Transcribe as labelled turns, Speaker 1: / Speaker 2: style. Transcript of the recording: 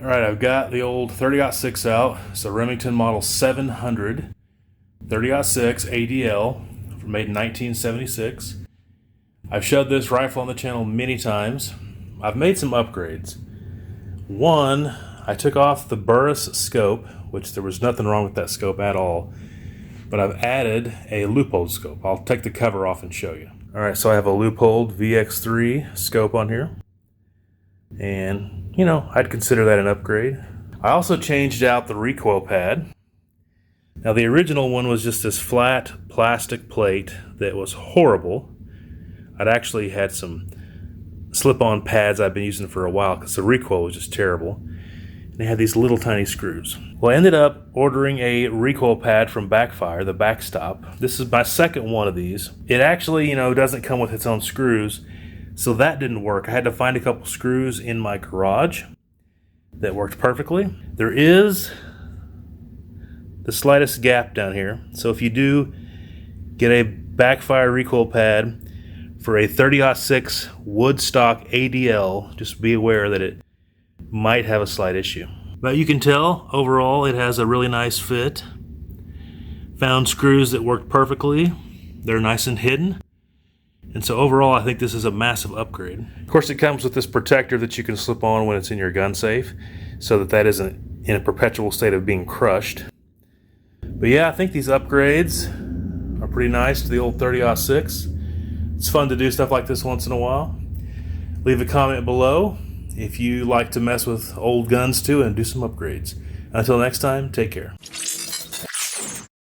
Speaker 1: Alright, I've got the old 30-06 out. It's a Remington model 700 30-06 ADL made in 1976. I've showed this rifle on the channel many times. I've made some upgrades. One, I took off the Burris scope, which there was nothing wrong with that scope at all, but I've added a Leupold scope. I'll take the cover off and show you. Alright, so I have a Leupold VX3 scope on here. And, you know, I'd consider that an upgrade. I also changed out the recoil pad. Now, the original one was just this flat plastic plate that was horrible. I'd actually had some slip-on pads I've been using for a while because the recoil was just terrible. And they had these little tiny screws. Well, I ended up ordering a recoil pad from Backfire, the backstop. This is my second one of these. It actually, you know, doesn't come with its own screws. So that didn't work. I had to find a couple screws in my garage that worked perfectly. There is the slightest gap down here. So if you do get a Backfire recoil pad for a 30-06 Woodstock ADL, just be aware that it might have a slight issue. But you can tell, overall, it has a really nice fit. Found screws that worked perfectly. They're nice and hidden. And so overall, I think this is a massive upgrade. Of course, it comes with this protector that you can slip on when it's in your gun safe, so that that isn't in a perpetual state of being crushed. But yeah, I think these upgrades are pretty nice to the old 30-06. It's fun to do stuff like this once in a while. Leave a comment below if you like to mess with old guns too and do some upgrades. Until next time, take care.